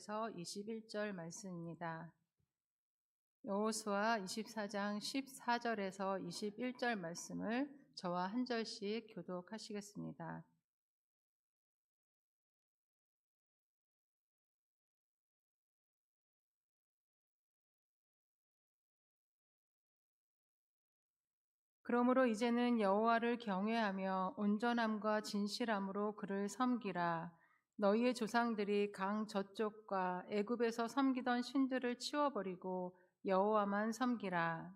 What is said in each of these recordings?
14절에서 21절 말씀입니다. 여호수아 24장 14절에서 21절 말씀을 저와 한 절씩 교독하시겠습니다. 그러므로 이제는 여호와를 경외하며 온전함과 진실함으로 그를 섬기라. 너희의 조상들이 강 저쪽과 애굽에서 섬기던 신들을 치워버리고 여호와만 섬기라.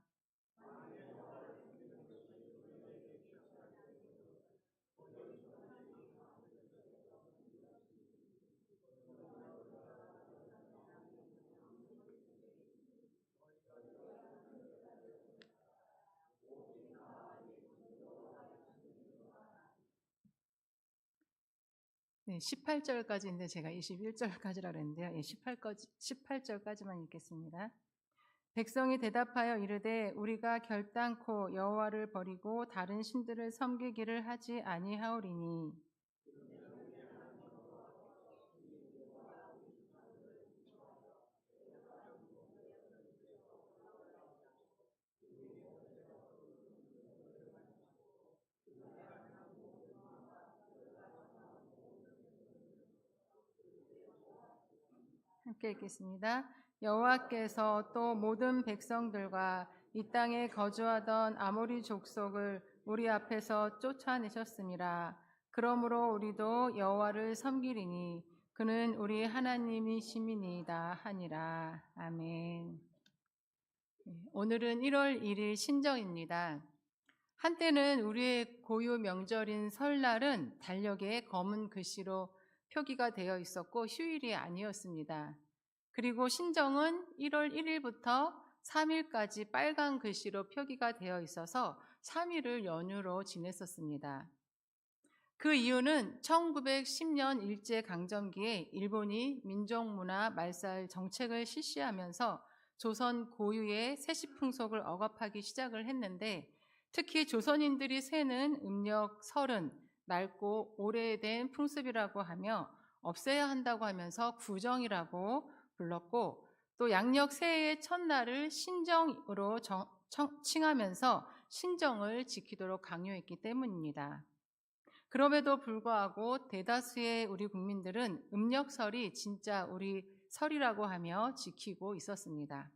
네, 18절까지인데 제가 21절까지라 그랬는데요. 18절까지만 읽겠습니다. 백성이 대답하여 이르되 우리가 결단코 여호와를 버리고 다른 신들을 섬기기를 하지 아니하오리니 함께 읽겠습니다. 여호와께서 또 모든 백성들과 이 땅에 거주하던 아모리 족속을 우리 앞에서 쫓아내셨습니다. 그러므로 우리도 여호와를 섬기리니 그는 우리 하나님이심이니이다 하니라. 아멘. 오늘은 1월 1일 신정입니다. 한때는 우리의 고유 명절인 설날은 달력에 검은 글씨로 표기가 되어 있었고 휴일이 아니었습니다. 그리고 신정은 1월 1일부터 3일까지 빨간 글씨로 표기가 되어 있어서 3일을 연휴로 지냈었습니다. 그 이유는 1910년 일제강점기에 일본이 민족문화 말살 정책을 실시하면서 조선 고유의 세시풍속을 억압하기 시작을 했는데 특히 조선인들이 세는 음력 설은 낡고 오래된 풍습이라고 하며 없애야 한다고 하면서 구정이라고 불렀고 또 양력 새해의 첫날을 신정으로 칭하면서 신정을 지키도록 강요했기 때문입니다. 그럼에도 불구하고 대다수의 우리 국민들은 음력설이 진짜 우리 설이라고 하며 지키고 있었습니다.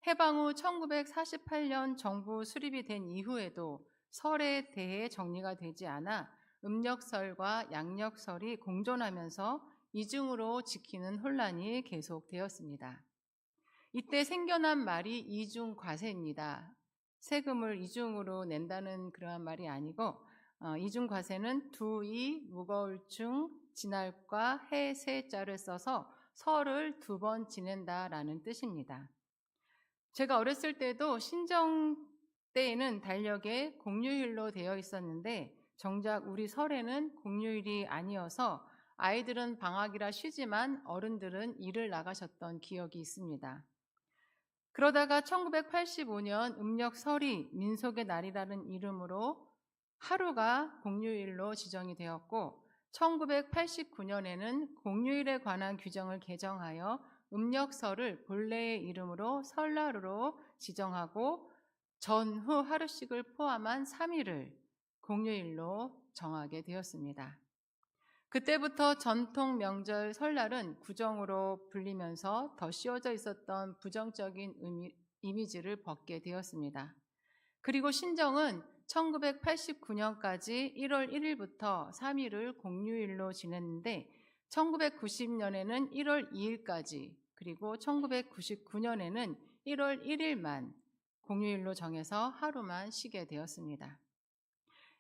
해방 후 1948년 정부 수립이 된 이후에도 설에 대해 정리가 되지 않아 음력설과 양력설이 공존하면서 이중으로 지키는 혼란이 계속되었습니다. 이때 생겨난 말이 이중과세입니다. 세금을 이중으로 낸다는 그러한 말이 아니고 이중과세는 두이, 무거울 중, 지날과 해, 세자를 써서 설을 2번 지낸다라는 뜻입니다. 제가 어렸을 때도 신정 때에는 달력에 공휴일로 되어 있었는데 정작 우리 설에는 공휴일이 아니어서 아이들은 방학이라 쉬지만 어른들은 일을 나가셨던 기억이 있습니다. 그러다가 1985년 음력설이 민속의 날이라는 이름으로 하루가 공휴일로 지정이 되었고 1989년에는 공휴일에 관한 규정을 개정하여 음력설을 본래의 이름으로 설날로 지정하고 전후 하루씩을 포함한 3일을 공휴일로 정하게 되었습니다. 그때부터 전통 명절 설날은 구정으로 불리면서 더 씌워져 있었던 부정적인 이미지를 벗게 되었습니다. 그리고 신정은 1989년까지 1월 1일부터 3일을 공휴일로 지냈는데 1990년에는 1월 2일까지 그리고 1999년에는 1월 1일만 공휴일로 정해서 하루만 쉬게 되었습니다.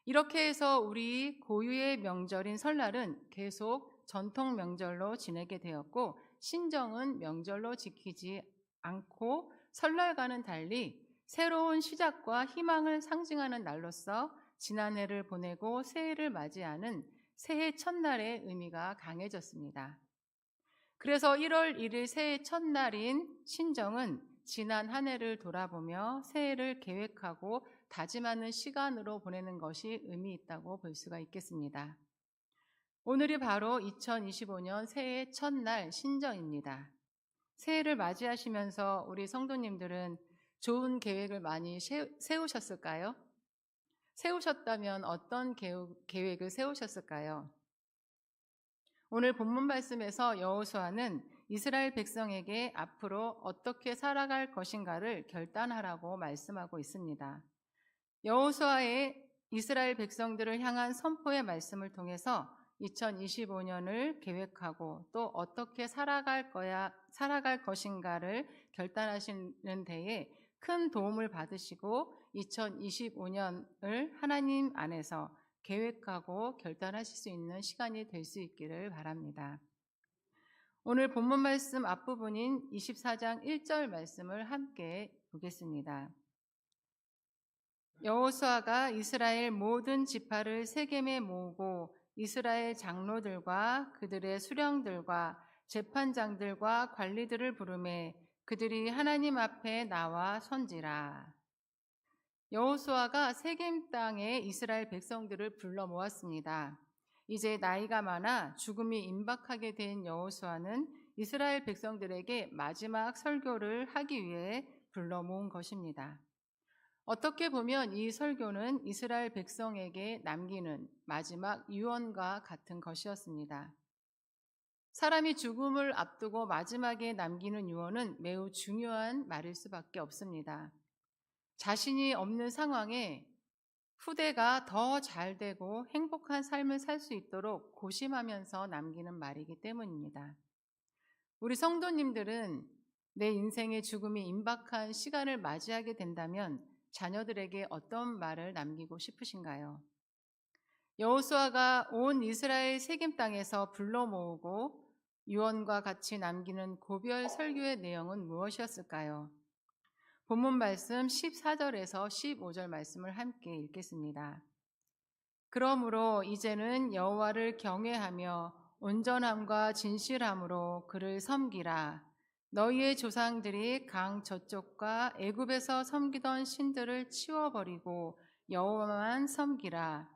이렇게 해서 우리 고유의 명절인 설날은 계속 전통 명절로 지내게 되었고 신정은 명절로 지키지 않고 설날과는 달리 새로운 시작과 희망을 상징하는 날로서 지난해를 보내고 새해를 맞이하는 새해 첫날의 의미가 강해졌습니다. 그래서 1월 1일 새해 첫날인 신정은 지난 한 해를 돌아보며 새해를 계획하고 다짐하는 시간으로 보내는 것이 의미 있다고 볼 수가 있겠습니다. 오늘이 바로 2025년 새해 첫날 신정입니다. 새해를 맞이하시면서 우리 성도님들은 좋은 계획을 많이 세우셨을까요? 세우셨다면 어떤 계획을 세우셨을까요? 오늘 본문 말씀에서 여호수아는 이스라엘 백성에게 앞으로 어떻게 살아갈 것인가를 결단하라고 말씀하고 있습니다. 여호수아의 이스라엘 백성들을 향한 선포의 말씀을 통해서 2025년을 계획하고 또 어떻게 살아갈 것인가를 결단하시는 데에 큰 도움을 받으시고 2025년을 하나님 안에서 계획하고 결단하실 수 있는 시간이 될 수 있기를 바랍니다. 오늘 본문 말씀 앞부분인 24장 1절 말씀을 함께 보겠습니다. 여호수아가 이스라엘 모든 지파를 세겜에 모으고 이스라엘 장로들과 그들의 수령들과 재판장들과 관리들을 부르매 그들이 하나님 앞에 나와 선지라. 여호수아가 세겜 땅에 이스라엘 백성들을 불러 모았습니다. 이제 나이가 많아 죽음이 임박하게 된 여호수아는 이스라엘 백성들에게 마지막 설교를 하기 위해 불러 모은 것입니다. 어떻게 보면 이 설교는 이스라엘 백성에게 남기는 마지막 유언과 같은 것이었습니다. 사람이 죽음을 앞두고 마지막에 남기는 유언은 매우 중요한 말일 수밖에 없습니다. 자신이 없는 상황에 후대가 더 잘 되고 행복한 삶을 살 수 있도록 고심하면서 남기는 말이기 때문입니다. 우리 성도님들은 내 인생의 죽음이 임박한 시간을 맞이하게 된다면 자녀들에게 어떤 말을 남기고 싶으신가요? 여호수아가 온 이스라엘 세겜 땅에서 불러 모으고 유언과 같이 남기는 고별 설교의 내용은 무엇이었을까요? 본문 말씀 14절에서 15절 말씀을 함께 읽겠습니다. 그러므로 이제는 여호와를 경외하며 온전함과 진실함으로 그를 섬기라. 너희의 조상들이 강 저쪽과 애굽에서 섬기던 신들을 치워버리고 여호와만 섬기라.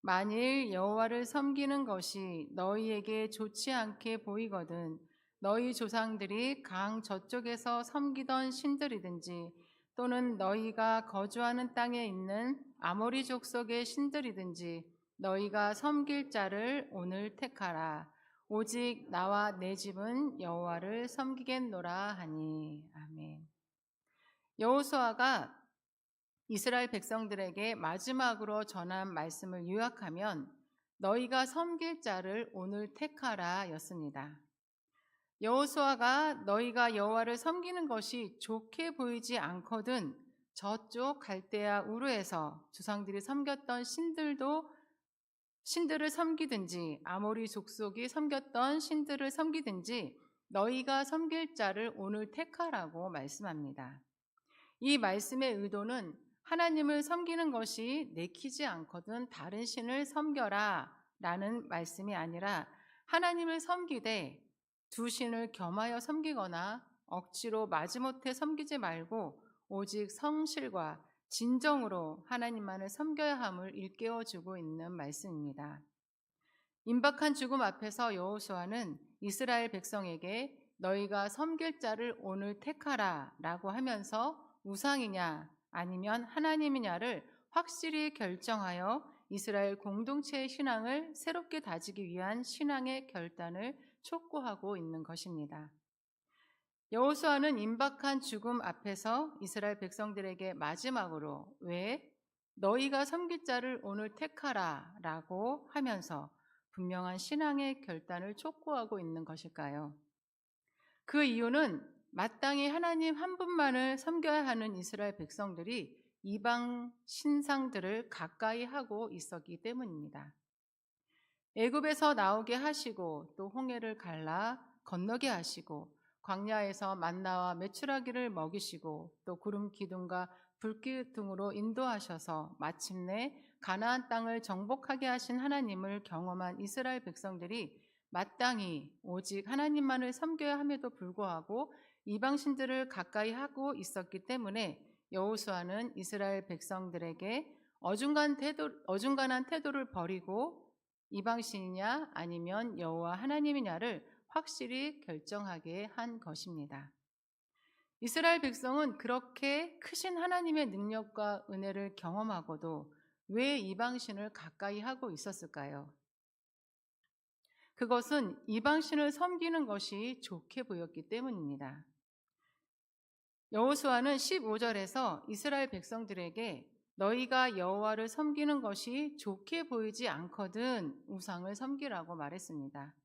만일 여호와를 섬기는 것이 너희에게 좋지 않게 보이거든 너희 조상들이 강 저쪽에서 섬기던 신들이든지 또는 너희가 거주하는 땅에 있는 아모리 족속의 신들이든지 너희가 섬길 자를 오늘 택하라. 오직 나와 내 집은 여호와를 섬기겠노라 하니. 아멘. 여호수아가 이스라엘 백성들에게 마지막으로 전한 말씀을 요약하면 너희가 섬길 자를 오늘 택하라 였습니다. 여호수아가 너희가 여호와를 섬기는 것이 좋게 보이지 않거든 저쪽 갈대아 우르에서 조상들이 섬겼던 신들을 섬기든지 아모리 족속이 섬겼던 신들을 섬기든지 너희가 섬길 자를 오늘 택하라고 말씀합니다. 이 말씀의 의도는 하나님을 섬기는 것이 내키지 않거든 다른 신을 섬겨라 라는 말씀이 아니라 하나님을 섬기되 두 신을 겸하여 섬기거나 억지로 마지못해 섬기지 말고 오직 성실과 진정으로 하나님만을 섬겨야 함을 일깨워주고 있는 말씀입니다. 임박한 죽음 앞에서 여호수아는 이스라엘 백성에게 너희가 섬길 자를 오늘 택하라 라고 하면서 우상이냐 아니면 하나님이냐를 확실히 결정하여 이스라엘 공동체의 신앙을 새롭게 다지기 위한 신앙의 결단을 촉구하고 있는 것입니다. 여호수아는 임박한 죽음 앞에서 이스라엘 백성들에게 마지막으로 왜 너희가 섬길 자를 오늘 택하라 라고 하면서 분명한 신앙의 결단을 촉구하고 있는 것일까요? 그 이유는 마땅히 하나님 한 분만을 섬겨야 하는 이스라엘 백성들이 이방 신상들을 가까이 하고 있었기 때문입니다. 애굽에서 나오게 하시고 또 홍해를 갈라 건너게 하시고 광야에서 만나와 메추라기를 먹이시고 또 구름 기둥과 불길 등으로 인도하셔서 마침내 가나안 땅을 정복하게 하신 하나님을 경험한 이스라엘 백성들이 마땅히 오직 하나님만을 섬겨야 함에도 불구하고 이방신들을 가까이 하고 있었기 때문에 여호수아는 이스라엘 백성들에게 어중간한 태도를 버리고 이방신이냐 아니면 여호와 하나님이냐를 확실히 결정하게 한 것입니다. 이스라엘 백성은 그렇게 크신 하나님의 능력과 은혜를 경험하고도 왜 이방신을 가까이 하고 있었을까요? 그것은 이방신을 섬기는 것이 좋게 보였기 때문입니다. 여호수아는 15절에서 이스라엘 백성들에게 너희가 여호와를 섬기는 것이 좋게 보이지 않거든 우상을 섬기라고 말했습니다.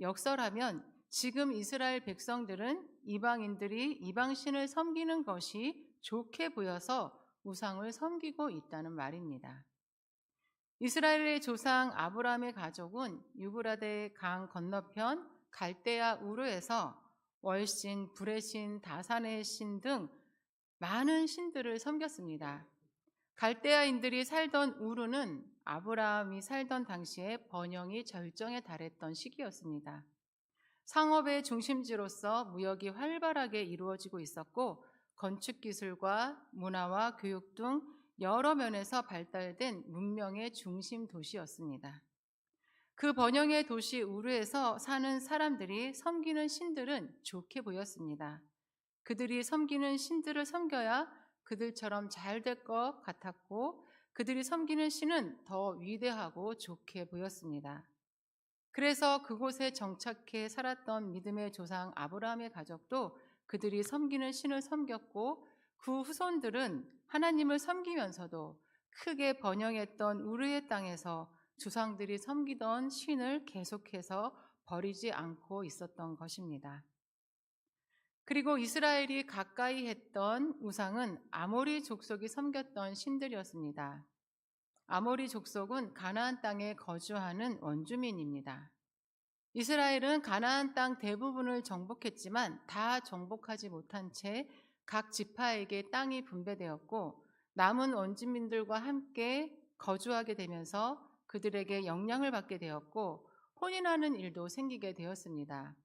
역설하면 지금 이스라엘 백성들은 이방인들이 이방신을 섬기는 것이 좋게 보여서 우상을 섬기고 있다는 말입니다. 이스라엘의 조상 아브라함의 가족은 유브라데 강 건너편 갈대아 우르에서 월신, 브레신, 다산의 신 등 많은 신들을 섬겼습니다. 갈대아인들이 살던 우르는 아브라함이 살던 당시에 번영이 절정에 달했던 시기였습니다. 상업의 중심지로서 무역이 활발하게 이루어지고 있었고 건축 기술과 문화와 교육 등 여러 면에서 발달된 문명의 중심 도시였습니다. 그 번영의 도시 우르에서 사는 사람들이 섬기는 신들은 좋게 보였습니다. 그들이 섬기는 신들을 섬겨야 그들처럼 잘 될 것 같았고 그들이 섬기는 신은 더 위대하고 좋게 보였습니다. 그래서 그곳에 정착해 살았던 믿음의 조상 아브라함의 가족도 그들이 섬기는 신을 섬겼고 그 후손들은 하나님을 섬기면서도 크게 번영했던 우르의 땅에서 조상들이 섬기던 신을 계속해서 버리지 않고 있었던 것입니다. 그리고 이스라엘이 가까이 했던 우상은 아모리 족속이 섬겼던 신들이었습니다. 아모리 족속은 가나안 땅에 거주하는 원주민입니다. 이스라엘은 가나안 땅 대부분을 정복했지만 다 정복하지 못한 채 각 지파에게 땅이 분배되었고 남은 원주민들과 함께 거주하게 되면서 그들에게 영향을 받게 되었고 혼인하는 일도 생기게 되었습니다.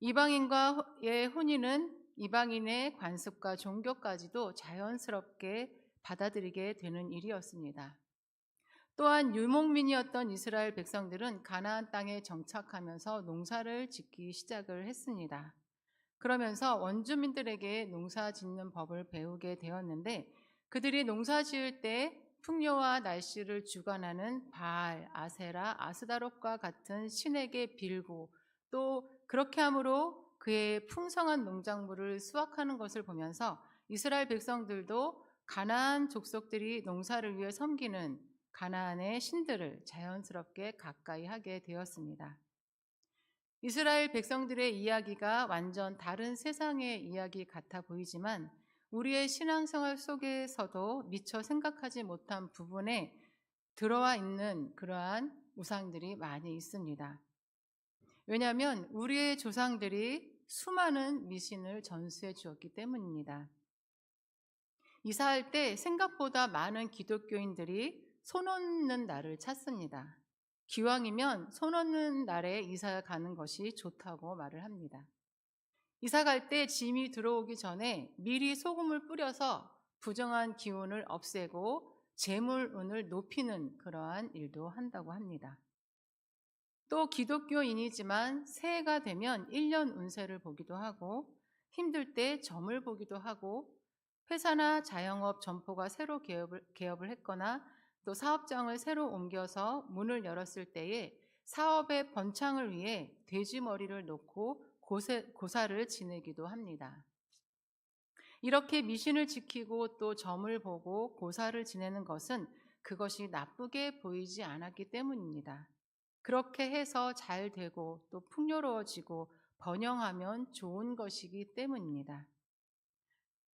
이방인과의 혼인은 이방인의 관습과 종교까지도 자연스럽게 받아들이게 되는 일이었습니다. 또한 유목민이었던 이스라엘 백성들은 가나안 땅에 정착하면서 농사를 짓기 시작을 했습니다. 그러면서 원주민들에게 농사 짓는 법을 배우게 되었는데 그들이 농사 지을 때 풍요와 날씨를 주관하는 바알, 아세라, 아스다롯과 같은 신에게 빌고 또 그렇게 함으로 그의 풍성한 농작물을 수확하는 것을 보면서 이스라엘 백성들도 가나안 족속들이 농사를 위해 섬기는 가나안의 신들을 자연스럽게 가까이 하게 되었습니다. 이스라엘 백성들의 이야기가 완전 다른 세상의 이야기 같아 보이지만 우리의 신앙생활 속에서도 미처 생각하지 못한 부분에 들어와 있는 그러한 우상들이 많이 있습니다. 왜냐하면 우리의 조상들이 수많은 미신을 전수해 주었기 때문입니다. 이사할 때 생각보다 많은 기독교인들이 손 얹는 날을 찾습니다. 기왕이면 손 얹는 날에 이사 가는 것이 좋다고 말을 합니다. 이사 갈 때 짐이 들어오기 전에 미리 소금을 뿌려서 부정한 기운을 없애고 재물운을 높이는 그러한 일도 한다고 합니다. 또 기독교인이지만 새해가 되면 1년 운세를 보기도 하고 힘들 때 점을 보기도 하고 회사나 자영업 점포가 새로 개업을 했거나 또 사업장을 새로 옮겨서 문을 열었을 때에 사업의 번창을 위해 돼지 머리를 놓고 고사를 지내기도 합니다. 이렇게 미신을 지키고 또 점을 보고 고사를 지내는 것은 그것이 나쁘게 보이지 않았기 때문입니다. 그렇게 해서 잘 되고 또 풍요로워지고 번영하면 좋은 것이기 때문입니다.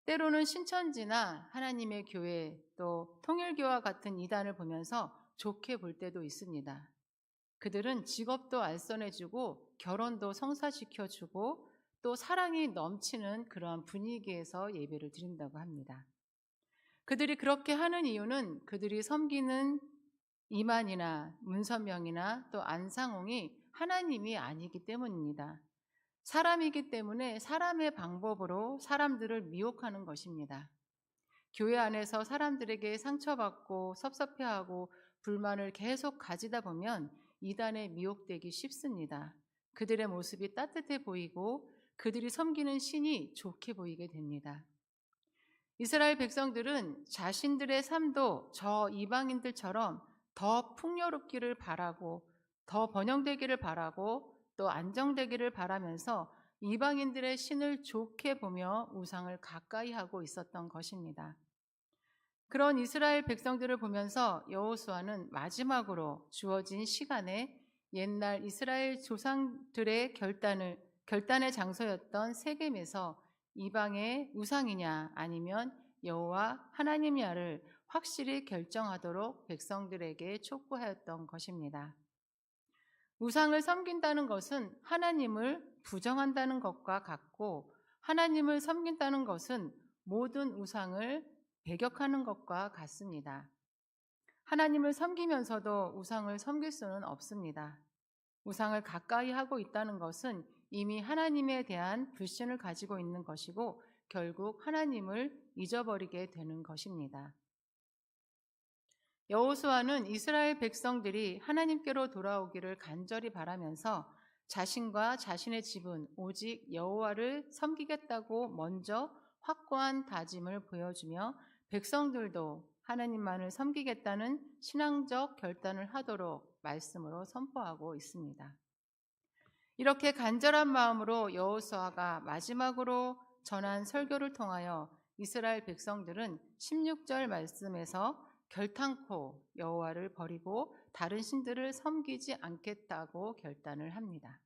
때로는 신천지나 하나님의 교회 또 통일교와 같은 이단을 보면서 좋게 볼 때도 있습니다. 그들은 직업도 알선해주고 결혼도 성사시켜주고 또 사랑이 넘치는 그러한 분위기에서 예배를 드린다고 합니다. 그들이 그렇게 하는 이유는 그들이 섬기는 이만이나 문선명이나 또 안상홍이 하나님이 아니기 때문입니다. 사람이기 때문에 사람의 방법으로 사람들을 미혹하는 것입니다. 교회 안에서 사람들에게 상처받고 섭섭해하고 불만을 계속 가지다 보면 이단에 미혹되기 쉽습니다. 그들의 모습이 따뜻해 보이고 그들이 섬기는 신이 좋게 보이게 됩니다. 이스라엘 백성들은 자신들의 삶도 저 이방인들처럼 더 풍요롭기를 바라고, 더 번영되기를 바라고, 또 안정되기를 바라면서 이방인들의 신을 좋게 보며 우상을 가까이 하고 있었던 것입니다. 그런 이스라엘 백성들을 보면서 여호수아는 마지막으로 주어진 시간에 옛날 이스라엘 조상들의 결단의 장소였던 세겜에서 이방의 우상이냐 아니면 여호와 하나님이냐를 확실히 결정하도록 백성들에게 촉구하였던 것입니다. 우상을 섬긴다는 것은 하나님을 부정한다는 것과 같고, 하나님을 섬긴다는 것은 모든 우상을 배격하는 것과 같습니다. 하나님을 섬기면서도 우상을 섬길 수는 없습니다. 우상을 가까이 하고 있다는 것은 이미 하나님에 대한 불신을 가지고 있는 것이고 결국 하나님을 잊어버리게 되는 것입니다. 여호수아는 이스라엘 백성들이 하나님께로 돌아오기를 간절히 바라면서 자신과 자신의 집은 오직 여호와를 섬기겠다고 먼저 확고한 다짐을 보여주며 백성들도 하나님만을 섬기겠다는 신앙적 결단을 하도록 말씀으로 선포하고 있습니다. 이렇게 간절한 마음으로 여호수아가 마지막으로 전한 설교를 통하여 이스라엘 백성들은 16절 말씀에서 결탄코 여호와를 버리고 다른 신들을 섬기지 않겠다고 결단을 합니다.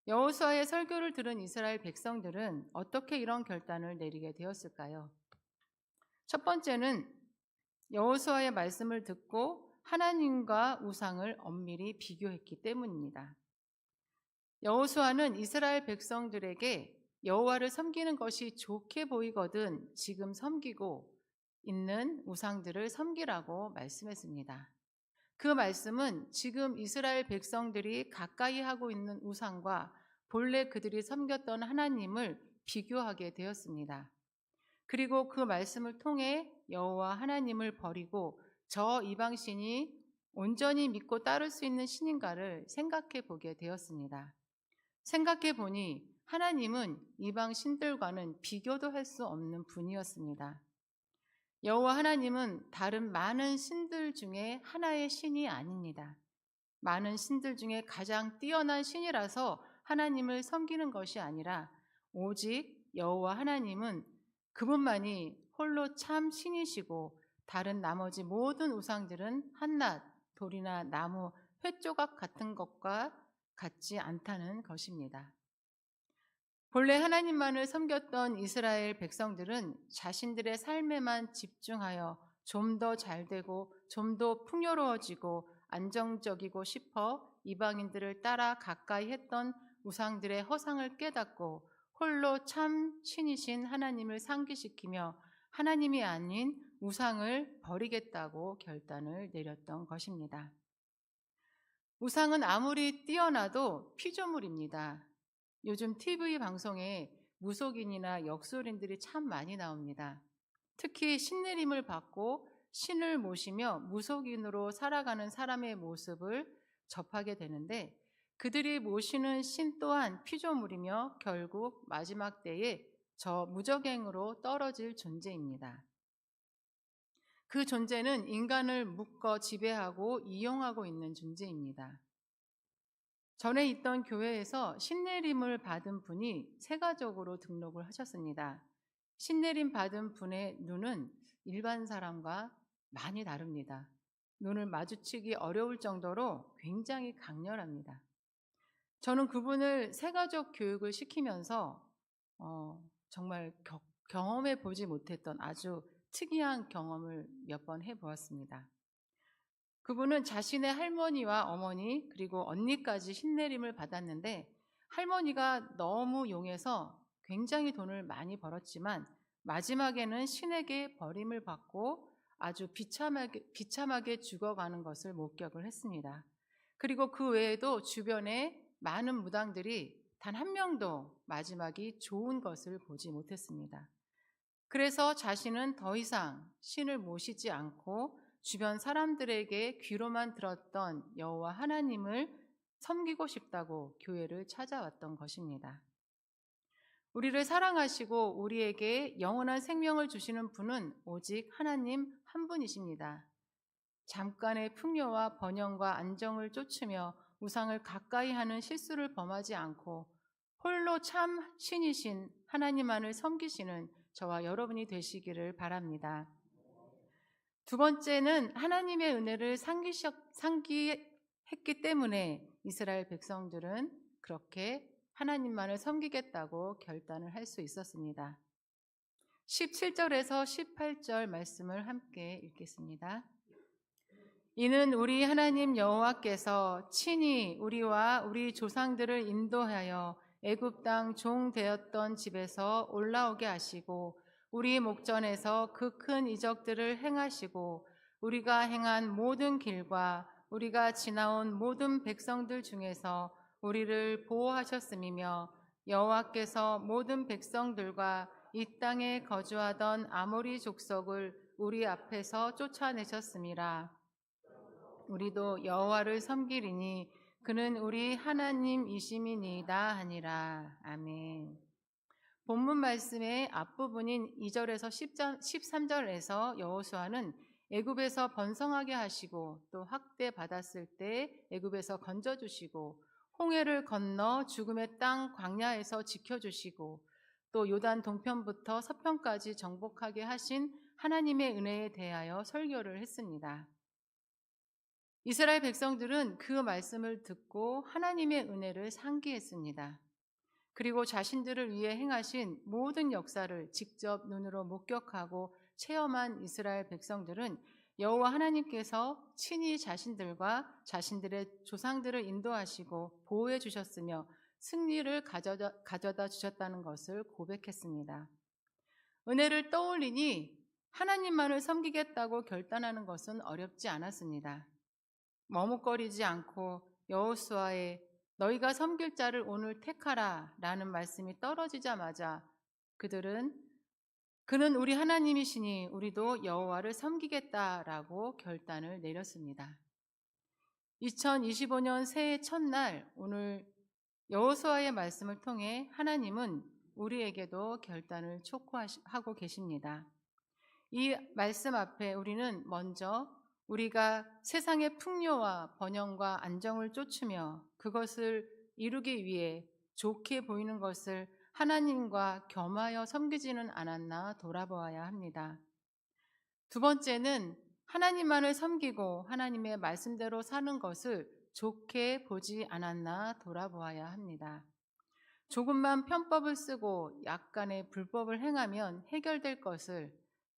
여호수아의 설교를 들은 이스라엘 백성들은 어떻게 이런 결단을 내리게 되었을까요? 첫 번째는 여호수아의 말씀을 듣고 하나님과 우상을 엄밀히 비교했기 때문입니다. 여호수아는 이스라엘 백성들에게 여호와를 섬기는 것이 좋게 보이거든 지금 섬기고 있는 우상들을 섬기라고 말씀했습니다. 그 말씀은 지금 이스라엘 백성들이 가까이 하고 있는 우상과 본래 그들이 섬겼던 하나님을 비교하게 되었습니다. 그리고 그 말씀을 통해 여호와 하나님을 버리고 저 이방신이 온전히 믿고 따를 수 있는 신인가를 생각해 보게 되었습니다. 생각해 보니 하나님은 이방 신들과는 비교도 할 수 없는 분이었습니다. 여호와 하나님은 다른 많은 신들 중에 하나의 신이 아닙니다. 많은 신들 중에 가장 뛰어난 신이라서 하나님을 섬기는 것이 아니라 오직 여호와 하나님은 그분만이 홀로 참 신이시고 다른 나머지 모든 우상들은 한낱 돌이나 나무 횟조각 같은 것과 같지 않다는 것입니다. 본래 하나님만을 섬겼던 이스라엘 백성들은 자신들의 삶에만 집중하여 좀 더 잘되고 좀 더 풍요로워지고 안정적이고 싶어 이방인들을 따라 가까이 했던 우상들의 허상을 깨닫고 홀로 참 신이신 하나님을 상기시키며 하나님이 아닌 우상을 버리겠다고 결단을 내렸던 것입니다. 우상은 아무리 뛰어나도 피조물입니다. 요즘 TV 방송에 무속인이나 역술인들이 참 많이 나옵니다. 특히 신내림을 받고 신을 모시며 무속인으로 살아가는 사람의 모습을 접하게 되는데 그들이 모시는 신 또한 피조물이며 결국 마지막 때에 저 무적행으로 떨어질 존재입니다. 그 존재는 인간을 묶어 지배하고 이용하고 있는 존재입니다. 전에 있던 교회에서 신내림을 받은 분이 세가족으로 등록을 하셨습니다. 신내림 받은 분의 눈은 일반 사람과 많이 다릅니다. 눈을 마주치기 어려울 정도로 굉장히 강렬합니다. 저는 그분을 세가족 교육을 시키면서 정말 경험해 보지 못했던 아주 특이한 경험을 몇 번 해보았습니다. 그분은 자신의 할머니와 어머니 그리고 언니까지 신내림을 받았는데 할머니가 너무 용해서 굉장히 돈을 많이 벌었지만 마지막에는 신에게 버림을 받고 아주 비참하게 죽어가는 것을 목격을 했습니다. 그리고 그 외에도 주변에 많은 무당들이 단 한 명도 마지막이 좋은 것을 보지 못했습니다. 그래서 자신은 더 이상 신을 모시지 않고 주변 사람들에게 귀로만 들었던 여호와 하나님을 섬기고 싶다고 교회를 찾아왔던 것입니다. 우리를 사랑하시고 우리에게 영원한 생명을 주시는 분은 오직 하나님 한 분이십니다. 잠깐의 풍요와 번영과 안정을 쫓으며 우상을 가까이 하는 실수를 범하지 않고 홀로 참 신이신 하나님만을 섬기시는 저와 여러분이 되시기를 바랍니다. 두 번째는 하나님의 은혜를 상기했기 때문에 이스라엘 백성들은 그렇게 하나님만을 섬기겠다고 결단을 할 수 있었습니다. 17절에서 18절 말씀을 함께 읽겠습니다. 이는 우리 하나님 여호와께서 친히 우리와 우리 조상들을 인도하여 애굽 땅 종 되었던 집에서 올라오게 하시고 우리 목전에서 그 큰 이적들을 행하시고 우리가 행한 모든 길과 우리가 지나온 모든 백성들 중에서 우리를 보호하셨음이며 여호와께서 모든 백성들과 이 땅에 거주하던 아모리 족속을 우리 앞에서 쫓아내셨음이라. 우리도 여호와를 섬기리니 그는 우리 하나님이심이니이다 하니라. 아멘. 본문 말씀의 앞부분인 2절에서 13절에서 여호수아는 애굽에서 번성하게 하시고 또 학대 받았을 때 애굽에서 건져주시고 홍해를 건너 죽음의 땅 광야에서 지켜주시고 또 요단 동편부터 서편까지 정복하게 하신 하나님의 은혜에 대하여 설교를 했습니다. 이스라엘 백성들은 그 말씀을 듣고 하나님의 은혜를 상기했습니다. 그리고 자신들을 위해 행하신 모든 역사를 직접 눈으로 목격하고 체험한 이스라엘 백성들은 여호와 하나님께서 친히 자신들과 자신들의 조상들을 인도하시고 보호해 주셨으며 승리를 가져다 주셨다는 것을 고백했습니다. 은혜를 떠올리니 하나님만을 섬기겠다고 결단하는 것은 어렵지 않았습니다. 머뭇거리지 않고 여호수아의 너희가 섬길 자를 오늘 택하라 라는 말씀이 떨어지자마자 그는 우리 하나님이시니 우리도 여호와를 섬기겠다라고 결단을 내렸습니다. 2025년 새해 첫날 오늘 여호수아의 말씀을 통해 하나님은 우리에게도 결단을 촉구하고 계십니다. 이 말씀 앞에 우리는 먼저 우리가 세상의 풍요와 번영과 안정을 쫓으며 그것을 이루기 위해 좋게 보이는 것을 하나님과 겸하여 섬기지는 않았나 돌아보아야 합니다. 두 번째는 하나님만을 섬기고 하나님의 말씀대로 사는 것을 좋게 보지 않았나 돌아보아야 합니다. 조금만 편법을 쓰고 약간의 불법을 행하면 해결될 것을,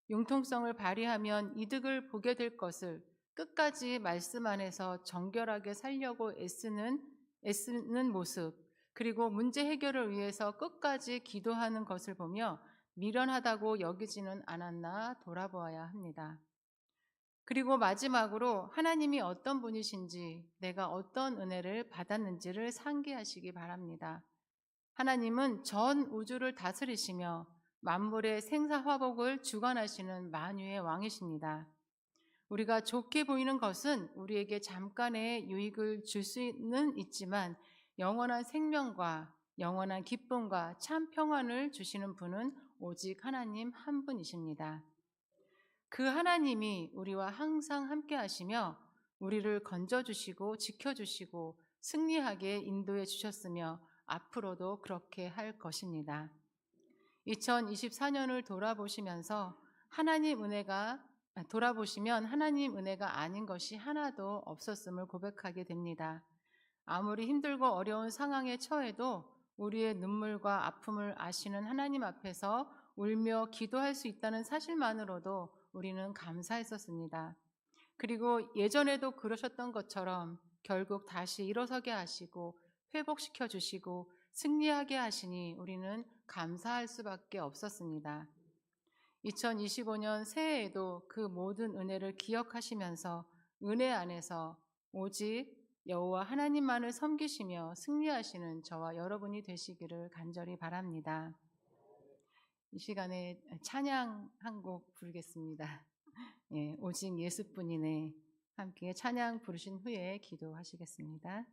융통성을 발휘하면 이득을 보게 될 것을 끝까지 말씀 안에서 정결하게 살려고 애쓰는 모습, 그리고 문제 해결을 위해서 끝까지 기도하는 것을 보며 미련하다고 여기지는 않았나 돌아보아야 합니다. 그리고 마지막으로 하나님이 어떤 분이신지, 내가 어떤 은혜를 받았는지를 상기하시기 바랍니다. 하나님은 전 우주를 다스리시며 만물의 생사화복을 주관하시는 만유의 왕이십니다. 우리가 좋게 보이는 것은 우리에게 잠깐의 유익을 줄 수는 있지만 영원한 생명과 영원한 기쁨과 참 평안을 주시는 분은 오직 하나님 한 분이십니다. 그 하나님이 우리와 항상 함께 하시며 우리를 건져주시고 지켜주시고 승리하게 인도해 주셨으며 앞으로도 그렇게 할 것입니다. 2024년을 돌아보시면 하나님 은혜가 아닌 것이 하나도 없었음을 고백하게 됩니다. 아무리 힘들고 어려운 상황에 처해도 우리의 눈물과 아픔을 아시는 하나님 앞에서 울며 기도할 수 있다는 사실만으로도 우리는 감사했었습니다. 그리고 예전에도 그러셨던 것처럼 결국 다시 일어서게 하시고 회복시켜 주시고 승리하게 하시니 우리는 감사할 수밖에 없었습니다. 2025년 새해에도 그 모든 은혜를 기억하시면서 은혜 안에서 오직 여호와 하나님만을 섬기시며 승리하시는 저와 여러분이 되시기를 간절히 바랍니다. 이 시간에 찬양 한 곡 부르겠습니다. 오직 예수뿐이네. 함께 찬양 부르신 후에 기도하시겠습니다.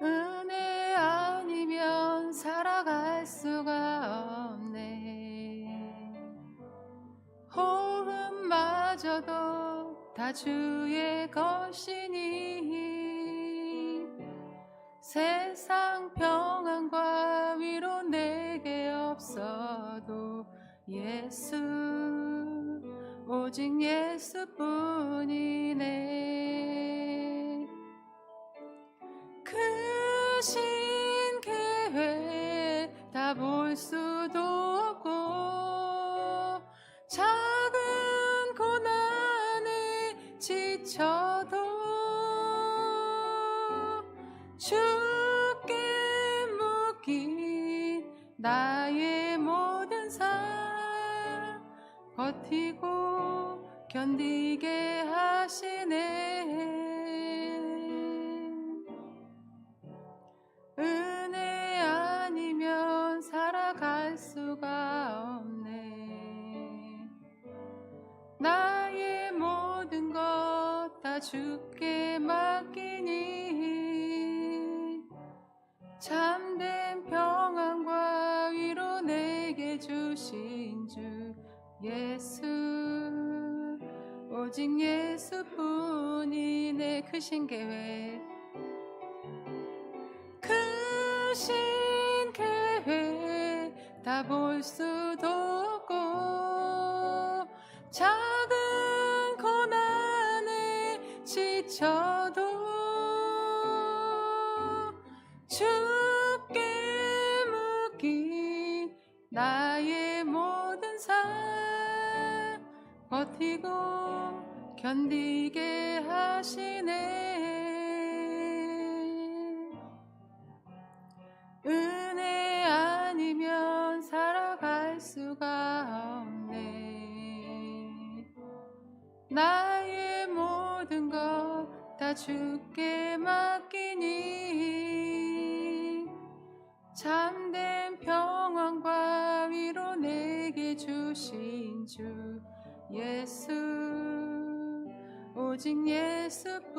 은혜 아니면 살아갈 수가 없네. 호흡마저도 다 주의 것이니 세상 평안과 위로 내게 없어도 예수, 오직 예수뿐이네. 크신 계획 다 볼 수도 없고 작은 고난에 지쳐도 주께 묶인 나의 모든 삶 버티고 견디게 하시네. 은혜 아니면 살아갈 수가 없네. 나의 모든 것 다 주께 맡기니 참된 평안과 위로 내게 주신 주 예수, 오직 예수뿐이네. 크신 계획, 크신 계획 다 볼 수도 없고 작은 고난에 지쳐도 주께 묶인 나의 모든 삶 버티고 견디게 하시네. 은혜 아니면 살아갈 수가 없네. 나의 모든 것 다 주께 맡기니 참된 평안과 위로 내게 주신 주 예수, 오직 예수뿐이네.